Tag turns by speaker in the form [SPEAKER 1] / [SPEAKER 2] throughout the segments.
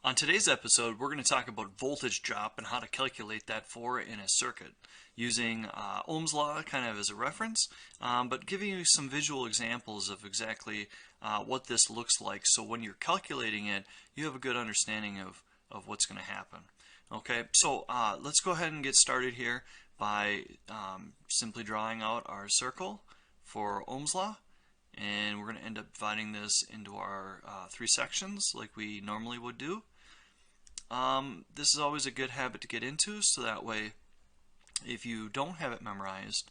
[SPEAKER 1] On today's episode, we're going to talk about voltage drop and how to calculate that for in a circuit using Ohm's law kind of as a reference, but giving you some visual examples of exactly what this looks like, so when you're calculating it, you have a good understanding of what's going to happen. Okay, so let's go ahead and get started here by simply drawing out our circle for Ohm's law. And we're going to end up dividing this into our three sections like we normally would do. This is always a good habit to get into, so that way if you don't have it memorized,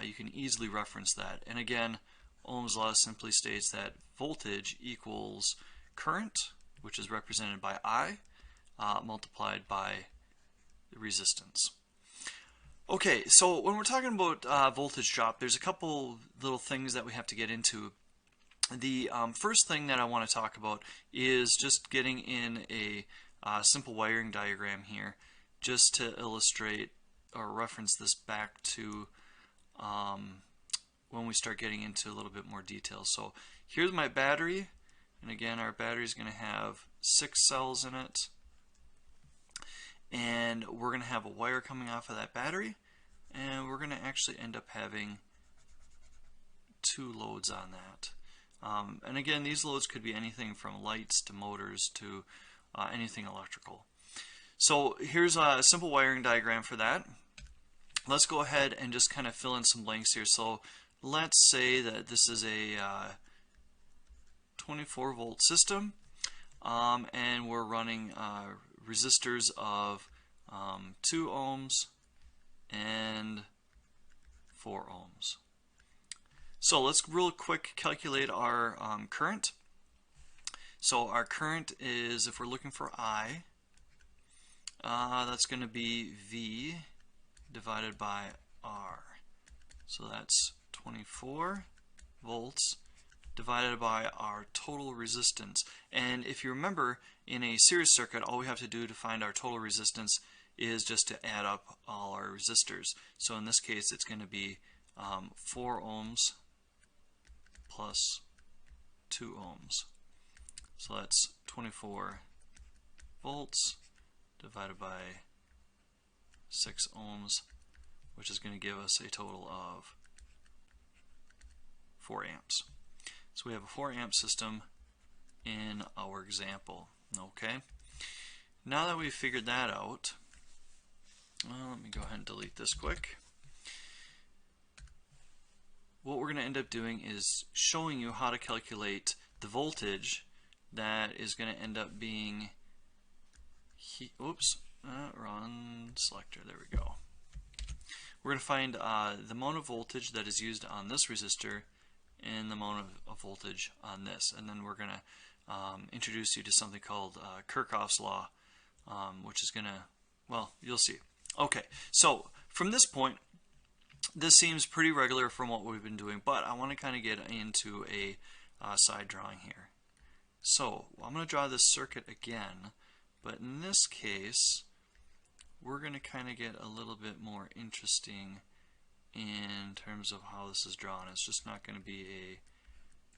[SPEAKER 1] you can easily reference that. And again, Ohm's law simply states that voltage equals current, which is represented by I, multiplied by the resistance. Okay, so when we're talking about voltage drop, there's a couple little things that we have to get into. The first thing that I want to talk about is just getting in a simple wiring diagram here, just to illustrate or reference this back to when we start getting into a little bit more detail. So here's my battery, and again, our battery is going to have 6 cells in it. And we're going to have a wire coming off of that battery, and we're going to actually end up having 2 loads on that. And again, these loads could be anything from lights to motors to anything electrical. So here's a simple wiring diagram for that. Let's go ahead and just kind of fill in some blanks here. So let's say that this is a 24 volt system, and we're running resistors of 2 ohms and 4 ohms. So let's real quick calculate our current. So our current is, if we're looking for I, that's going to be V divided by R. So that's 24 volts divided by our total resistance. And if you remember, in a series circuit, all we have to do to find our total resistance is just to add up all our resistors. So in this case, it's going to be 4 ohms plus 2 ohms. So that's 24 volts divided by 6 ohms, which is going to give us a total of 4 amps. So we have a 4 amp system in our example. Okay. Now that we've figured that out, let me go ahead and delete this quick. What we're going to end up doing is showing you how to calculate the voltage that is going to end up being, wrong selector, there we go. We're going to find the amount of voltage that is used on this resistor and the amount of voltage on this, and then we're going to introduce you to something called Kirchhoff's law, which is going to, well, you'll see. Okay, so from this point, this seems pretty regular from what we've been doing, but I want to kind of get into a side drawing here. So I'm going to draw this circuit again, but in this case, we're going to kind of get a little bit more interesting in terms of how this is drawn. It's just not going to be a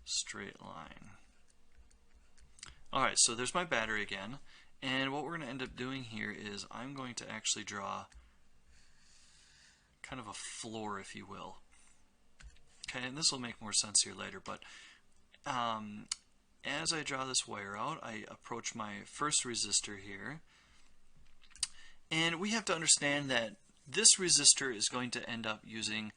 [SPEAKER 1] straight line. Alright, so there's my battery again, and what we're going to end up doing here is I'm going to actually draw kind of a floor, if you will. Okay, and this will make more sense here later, but as I draw this wire out, I approach my first resistor here, and we have to understand that this resistor is going to end up using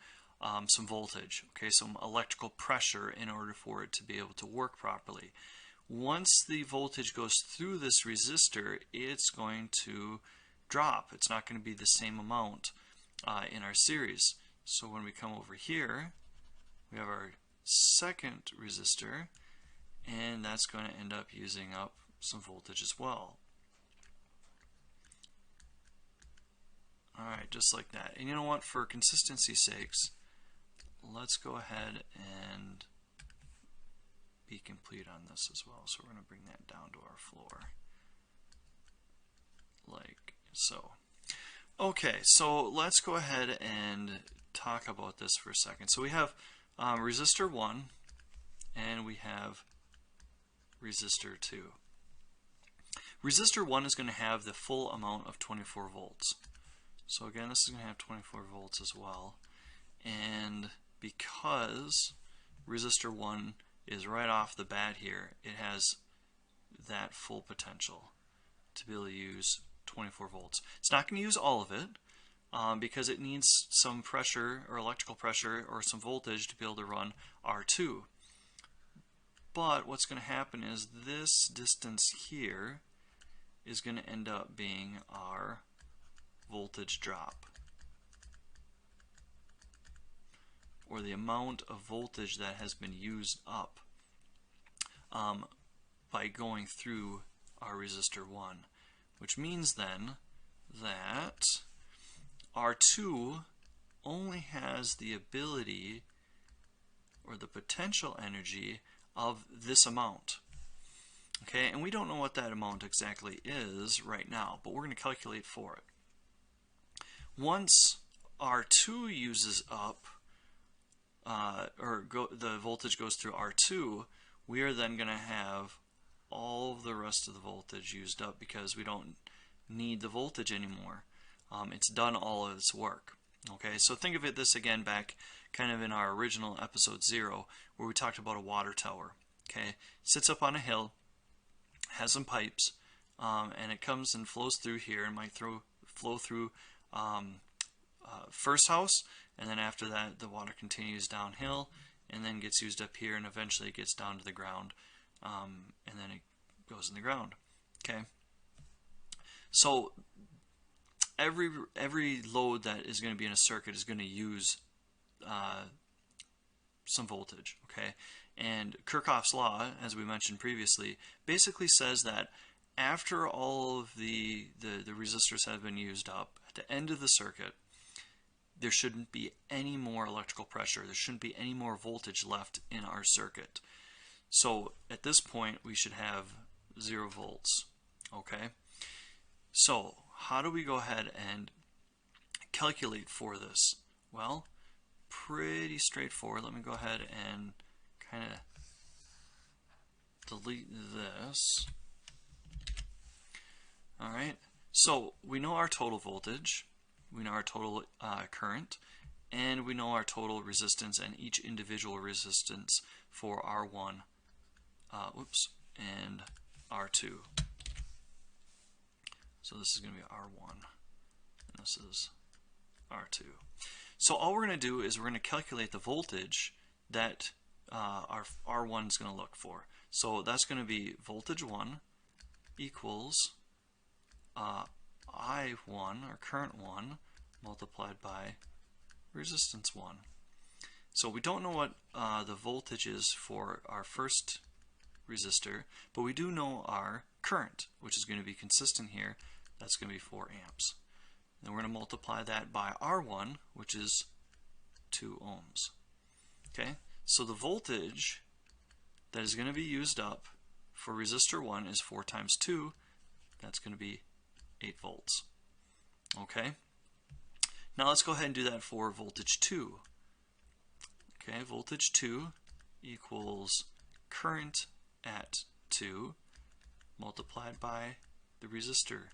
[SPEAKER 1] some voltage, okay, some electrical pressure in order for it to be able to work properly. Once the voltage goes through this resistor, it's going to drop. It's not going to be the same amount in our series. So when we come over here, we have our second resistor, and that's going to end up using up some voltage as well. Alright, just like that. And you know what, for consistency's sakes, let's go ahead and be complete on this as well. So we're going to bring that down to our floor, like so. Okay, so let's go ahead and talk about this for a second. So we have resistor 1 and we have resistor 2. Resistor 1 is going to have the full amount of 24 volts. So again, this is going to have 24 volts as well. And because resistor 1 is right off the bat here, it has that full potential to be able to use 24 volts. It's not going to use all of it because it needs some pressure or electrical pressure or some voltage to be able to run R2. But what's going to happen is this distance here is going to end up being our voltage drop, or the amount of voltage that has been used up by going through our resistor 1, which means then that R2 only has the ability or the potential energy of this amount. Okay, and we don't know what that amount exactly is right now, but we're going to calculate for it. Once R2 uses up, the voltage goes through R2, we are then going to have all of the rest of the voltage used up because we don't need the voltage anymore. It's done all of its work. Okay, so think of it this again back kind of in our original episode 0 where we talked about a water tower. Okay, it sits up on a hill, has some pipes, and it comes and flows through here and might flow through first house, and then after that the water continues downhill and then gets used up here and eventually it gets down to the ground, and then it goes in the ground. Okay, so every load that is going to be in a circuit is going to use some voltage. Okay, and Kirchhoff's law, as we mentioned previously, basically says that after all of the resistors have been used up, at the end of the circuit, there shouldn't be any more electrical pressure. There shouldn't be any more voltage left in our circuit. So at this point, we should have 0 volts. Okay? So how do we go ahead and calculate for this? Well, pretty straightforward. Let me go ahead and kind of delete this. Alright, so we know our total voltage, we know our total current, and we know our total resistance and each individual resistance for R1 and R2. So this is going to be R1 and this is R2. So all we're going to do is we're going to calculate the voltage that our R1 is going to look for. So that's going to be voltage 1 equals I1, or current 1, multiplied by resistance 1. So we don't know what the voltage is for our first resistor, but we do know our current, which is going to be consistent here. That's going to be 4 amps. Then we're going to multiply that by R1, which is 2 ohms. Okay, so the voltage that is going to be used up for resistor 1 is 4 times 2. That's going to be 8 volts. Okay, now let's go ahead and do that for voltage 2. Okay, voltage 2 equals current at 2 multiplied by the resistor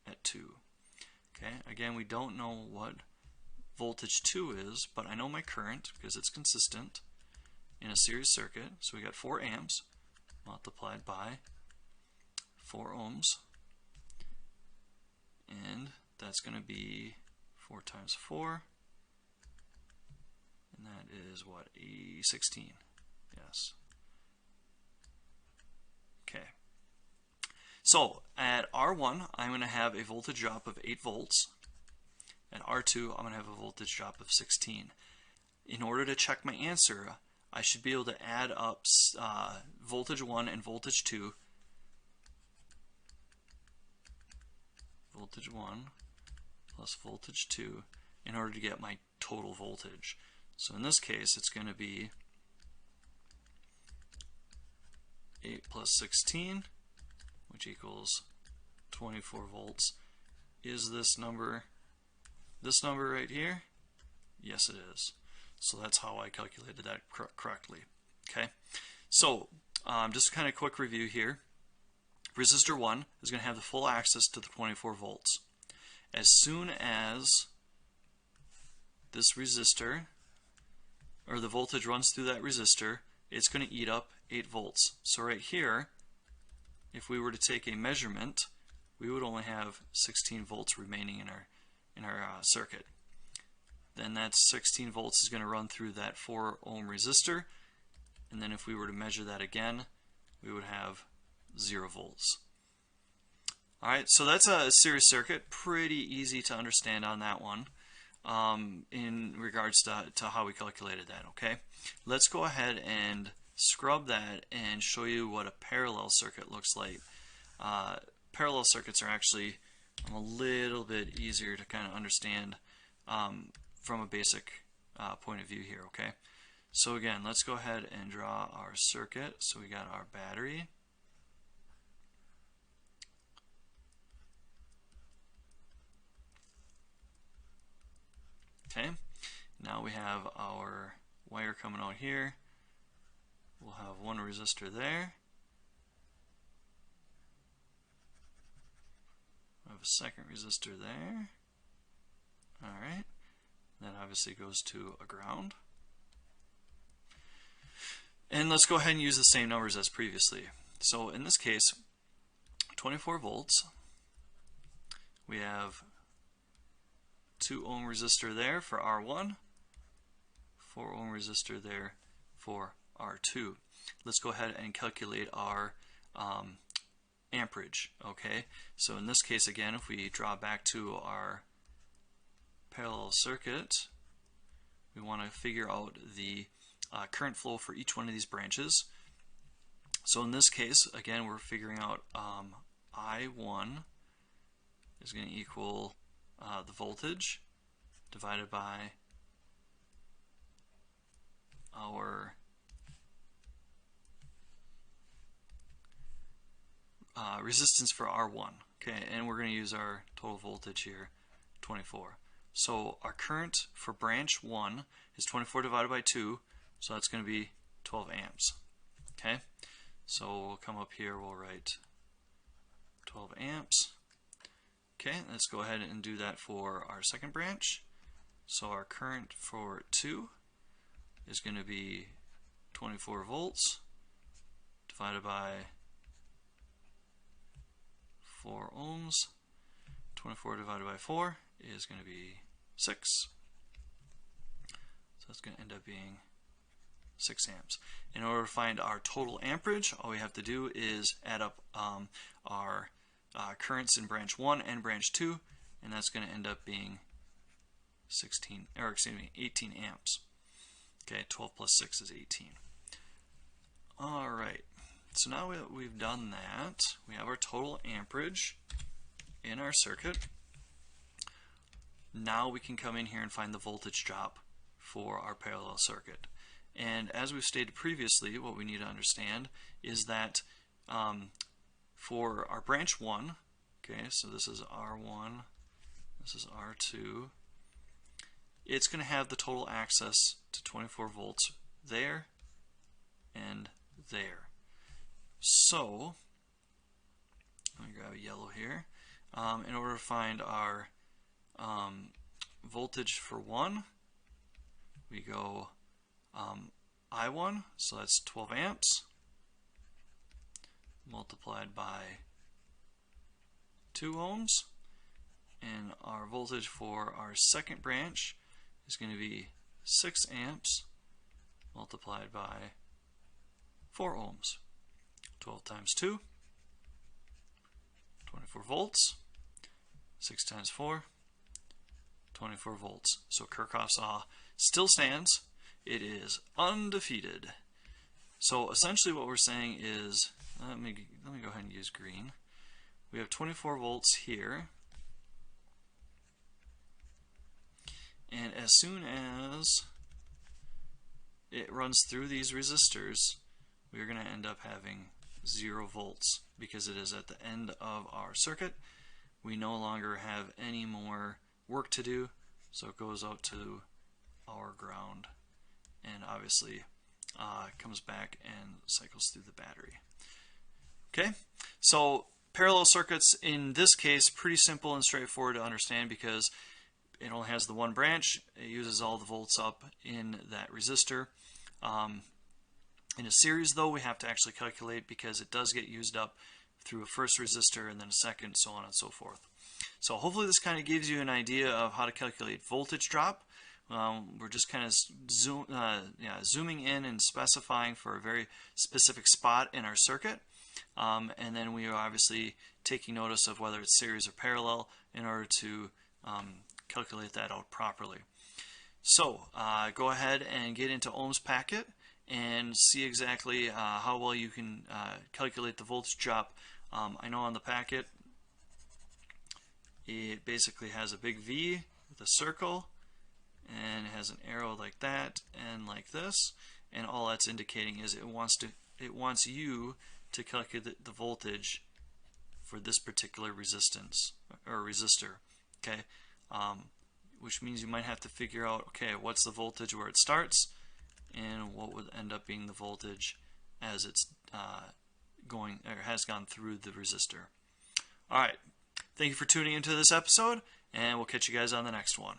[SPEAKER 1] at 2. Okay, again, we don't know what voltage 2 is, but I know my current because it's consistent in a series circuit. So we got 4 amps multiplied by 4 ohms, and that's going to be 4 times 4, and that is what, 16. Yes. Okay. So at R1, I'm going to have a voltage drop of 8 volts. At R2, I'm going to have a voltage drop of 16. In order to check my answer, I should be able to add up voltage 1 and voltage 2. Voltage 1 plus voltage 2 in order to get my total voltage. So in this case, it's going to be 8 plus 16, which equals 24 volts. Is this number right here? Yes, it is. So that's how I calculated that correctly. Okay, so just kind of quick review here. resistor 1 is going to have the full access to the 24 volts. As soon as this resistor, or the voltage runs through that resistor, it's going to eat up 8 volts. So right here, if we were to take a measurement, we would only have 16 volts remaining in our circuit. Then that 16 volts is going to run through that 4 ohm resistor, and then if we were to measure that again, we would have 0 volts. Alright, so that's a series circuit. Pretty easy to understand on that one in regards to how we calculated that. Okay, let's go ahead and scrub that and show you what a parallel circuit looks like. Parallel circuits are actually a little bit easier to kind of understand from a basic point of view here. Okay, so again, let's go ahead and draw our circuit. So we got our battery. Okay, now we have our wire coming out here. We'll have one resistor there. We have a second resistor there. Alright, that obviously goes to a ground. And let's go ahead and use the same numbers as previously. So in this case, 24 volts. We have 2 ohm resistor there for R1, 4 ohm resistor there for R2. Let's go ahead and calculate our amperage. Okay, so in this case again, if we draw back to our parallel circuit, we want to figure out the current flow for each one of these branches. So in this case, again, we're figuring out I1 is going to equal the voltage divided by our resistance for R1. Okay, and we're going to use our total voltage here, 24. So our current for branch 1 is 24 divided by 2, so that's going to be 12 amps. Okay, so we'll come up here, we'll write 12 amps. Okay, let's go ahead and do that for our second branch. So our current for 2 is going to be 24 volts divided by 4 ohms. 24 divided by 4 is going to be 6. So that's going to end up being 6 amps. In order to find our total amperage, all we have to do is add up our currents in branch 1 and branch 2, and that's going to end up being 18 amps. Okay, 12 plus 6 is 18. Alright, so now that we've done that, we have our total amperage in our circuit. Now we can come in here and find the voltage drop for our parallel circuit. And as we've stated previously, what we need to understand is that for our branch 1, okay, so this is R1, this is R2, it's going to have the total access to 24 volts there and there. So, let me grab a yellow here. In order to find our voltage for 1, we go I1, so that's 12 amps, multiplied by 2 ohms, and our voltage for our second branch is going to be 6 amps multiplied by 4 ohms. 12 times 2, 24 volts. 6 times 4, 24 volts. So Kirchhoff's law still stands. It is undefeated. So essentially what we're saying is, let me go ahead and use green. We have 24 volts here. And as soon as it runs through these resistors, we're going to end up having 0 volts because it is at the end of our circuit. We no longer have any more work to do, so it goes out to our ground and obviously comes back and cycles through the battery. Okay, so parallel circuits in this case pretty simple and straightforward to understand because it only has the one branch. It uses all the volts up in that resistor. In a series though, we have to actually calculate because it does get used up through a first resistor and then a second, so on and so forth. So hopefully this kind of gives you an idea of how to calculate voltage drop. We're just kind of zooming in and specifying for a very specific spot in our circuit. And then we are obviously taking notice of whether it's series or parallel in order to calculate that out properly. So go ahead and get into Ohm's packet and see exactly how well you can calculate the voltage drop. I know on the packet it basically has a big V with a circle and it has an arrow like that and like this, and all that's indicating is it wants you to calculate the voltage for this particular resistance or resistor. Okay, which means you might have to figure out, okay, what's the voltage where it starts and what would end up being the voltage as it's going or has gone through the resistor. All right, thank you for tuning into this episode, and we'll catch you guys on the next one.